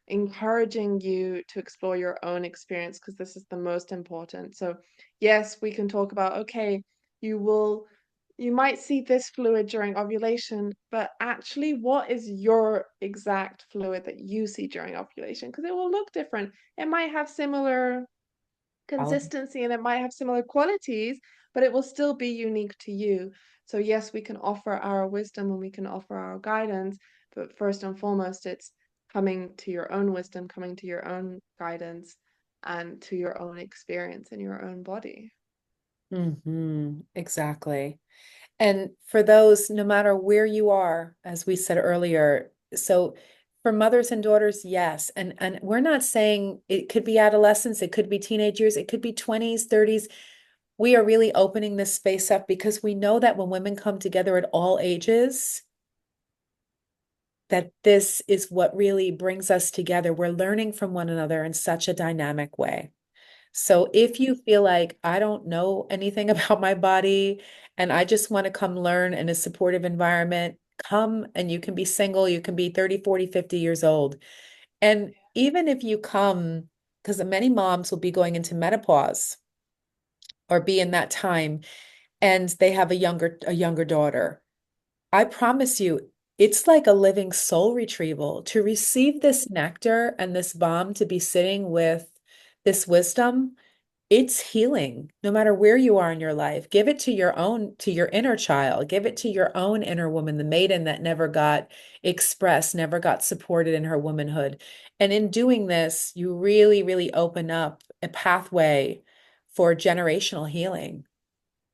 Speaker 2: encouraging you to explore your own experience because this is the most important. So, yes, we can talk about, okay, you will, you might see this fluid during ovulation, but actually, what is your exact fluid that you see during ovulation? Because it will look different. It might have similar
Speaker 1: I'll-
Speaker 2: consistency and it might have similar qualities, but it will still be unique to you. So, yes, we can offer our wisdom and we can offer our guidance, but first and foremost, it's coming to your own wisdom, coming to your own guidance, and to your own experience in your own body.
Speaker 1: Exactly. And for those, no matter where you are, as we said earlier, so for mothers and daughters, yes. And we're not saying it could be adolescence, it could be teenage years, it could be 20s, 30s. We are really opening this space up because we know that when women come together at all ages, that this is what really brings us together. We're learning from one another in such a dynamic way. So if you feel like I don't know anything about my body and I just want to come learn in a supportive environment, come, and you can be single, you can be 30, 40, 50 years old. And even if you come, because many moms will be going into menopause or be in that time and they have a younger daughter. I promise you, it's like a living soul retrieval to receive this nectar and this balm to be sitting with this wisdom. It's healing no matter where you are in your life. Give it to your own, to your inner child. Give it to your own inner woman, the maiden that never got expressed, never got supported in her womanhood. And in doing this, you really, really open up a pathway for generational healing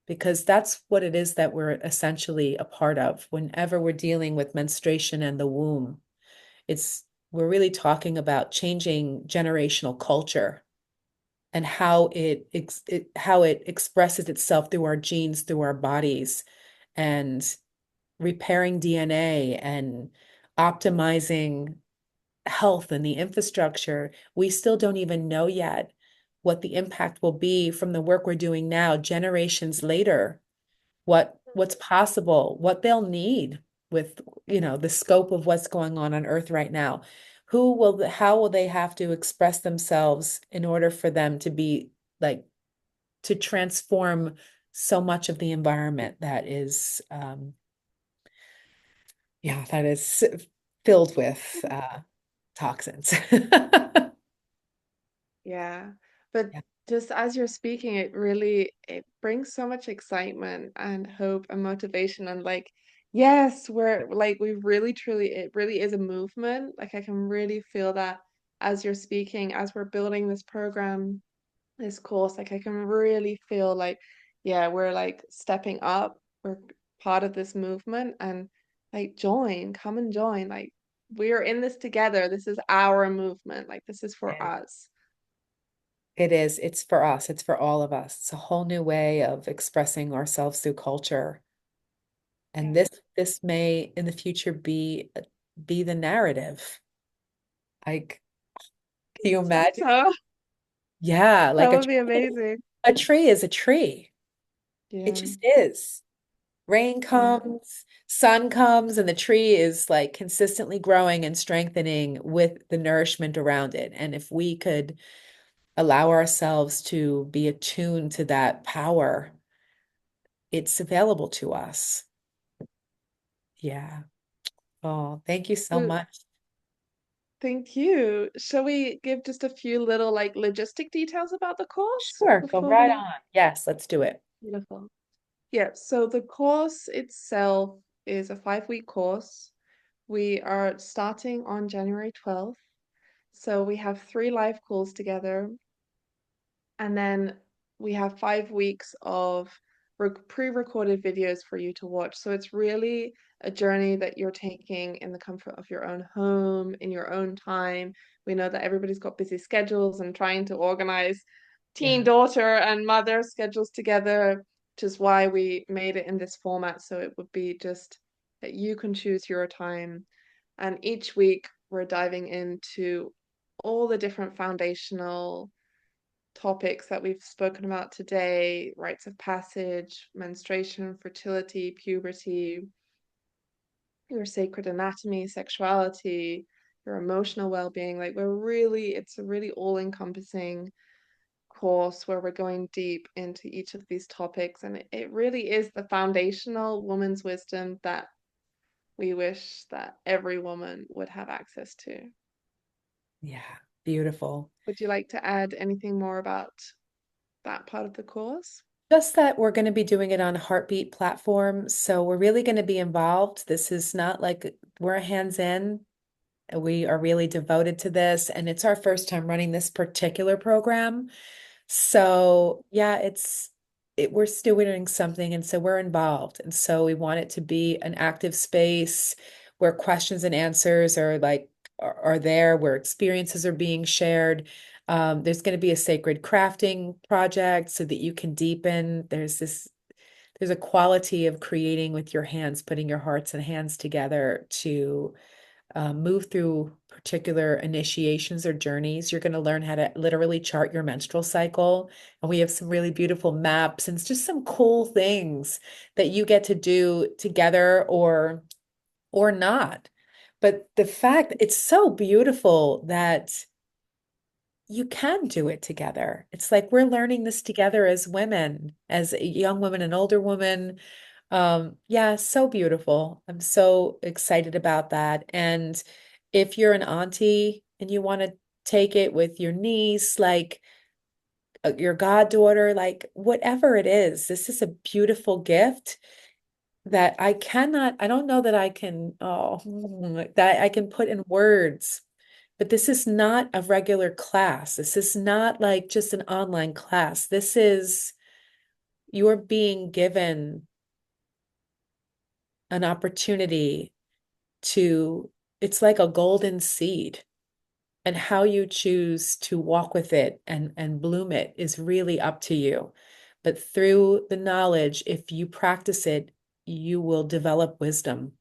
Speaker 1: because that's what it is that we're essentially a part of whenever we're dealing with menstruation and the womb. It's we're really talking about changing generational culture and how it expresses itself through our genes, through our bodies, and repairing DNA and optimizing health and the infrastructure. We still don't even know yet what the impact will be from the work we're doing now, generations later, what's possible, what they'll need with, the scope of what's going on Earth right now. How will they have to express themselves in order for them to be like to transform so much of the environment that is that is filled with toxins.
Speaker 2: Yeah. But
Speaker 1: Yeah.
Speaker 2: just as you're speaking, it brings so much excitement and hope and motivation and like, yes, we're like we really truly it really is a movement. Like I can really feel that as you're speaking, as we're building this program, this course, like I can really feel like, yeah, we're like stepping up. We're part of this movement and like come and join. Like we're in this together. This is our movement. Like this is for us.
Speaker 1: It is. It's for us. It's for all of us. It's a whole new way of expressing ourselves through culture. And
Speaker 2: Yeah.
Speaker 1: this may in the future be the narrative. Like, can you
Speaker 2: Hope
Speaker 1: imagine?
Speaker 2: so.
Speaker 1: Yeah,
Speaker 2: That
Speaker 1: like
Speaker 2: would be amazing.
Speaker 1: a tree is a tree. It
Speaker 2: Yeah.
Speaker 1: just is. Rain
Speaker 2: Yeah.
Speaker 1: comes, sun comes, and the tree is like consistently growing and strengthening with the nourishment around it. And if we could allow ourselves to be attuned to that power, it's available to us. Yeah. Oh, thank you so
Speaker 2: Well,
Speaker 1: much.
Speaker 2: thank you. Shall we give just a few little like logistic details about the course
Speaker 1: Sure, go
Speaker 2: before
Speaker 1: right
Speaker 2: we?
Speaker 1: on. Yes, let's do it.
Speaker 2: Beautiful. Yeah, so the course itself is a 5-week course. We are starting on January 12th. So we have 3 live calls together, and then we have 5 weeks of pre-recorded videos for you to watch. So it's really a journey that you're taking in the comfort of your own home, in your own time. We know that everybody's got busy schedules and trying to organize teen
Speaker 1: Yeah.
Speaker 2: daughter and mother schedules together, which is why we made it in this format. So it would be just that you can choose your time. And each week we're diving into all the different foundational topics that we've spoken about today: rites of passage, menstruation, fertility, puberty, your sacred anatomy, sexuality, your emotional well-being. Like it's a really all-encompassing course where we're going deep into each of these topics. And it really is the foundational woman's wisdom that we wish that every woman would have access to.
Speaker 1: Yeah. Beautiful.
Speaker 2: Would you like to add anything more about that part of the course?
Speaker 1: Just that we're going to be doing it on Heartbeat platform. So we're really going to be involved. This is not like we're hands in. We are really devoted to this, and it's our first time running this particular program. So yeah, we're stewarding something, and so we're involved. And so we want it to be an active space where questions and answers are like are there, where experiences are being shared. There's going to be a sacred crafting project so that you can deepen. There's a quality of creating with your hands, putting your hearts and hands together to move through particular initiations or journeys. You're going to learn how to literally chart your menstrual cycle. And we have some really beautiful maps and it's just some cool things that you get to do together or not. But the fact it's so beautiful that you can do it together. It's like we're learning this together as women, as a young women and older women. Yeah, so beautiful. I'm so excited about that. And if you're an auntie and you want to take it with your niece, like your goddaughter, like whatever it is, this is a beautiful gift that I don't know that I can, that I can put in words. But this is not a regular class. This is not like just an online class. This is you're being given an opportunity to, it's like a golden seed. And how you choose to walk with it and bloom it is really up to you. But through the knowledge, if you practice it, you will develop wisdom.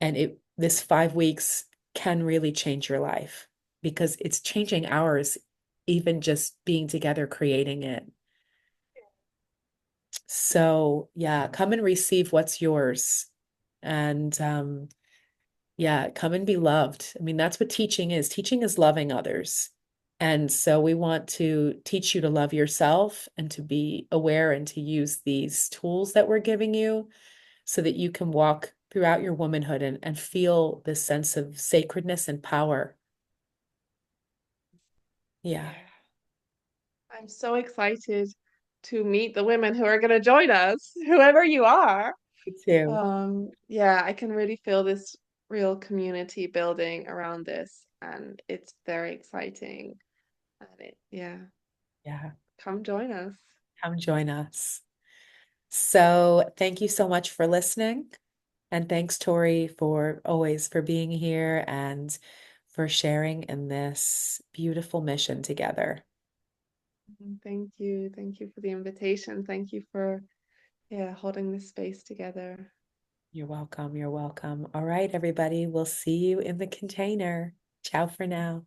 Speaker 1: And this 5 weeks can really change your life because it's changing ours, even just being together, creating it. So yeah, come and receive what's yours. And yeah, come and be loved. I mean, that's what teaching is. Teaching is loving others. And so we want to teach you to love yourself and to be aware and to use these tools that we're giving you so that you can walk throughout your womanhood and feel this sense of sacredness and power. Yeah,
Speaker 2: Yeah. I'm so excited to meet the women who are going to join us, whoever you are.
Speaker 1: me too.
Speaker 2: Yeah, I can really feel this real community building around this, and it's very exciting. Yeah,
Speaker 1: Yeah,
Speaker 2: come join us.
Speaker 1: come join us. So thank you so much for listening. And thanks, Tori, for always for being here and for sharing in this beautiful mission together.
Speaker 2: Thank you. Thank you for the invitation. Thank you for, yeah, holding this space together.
Speaker 1: You're welcome. You're welcome. All right, everybody. We'll see you in the container. Ciao for now.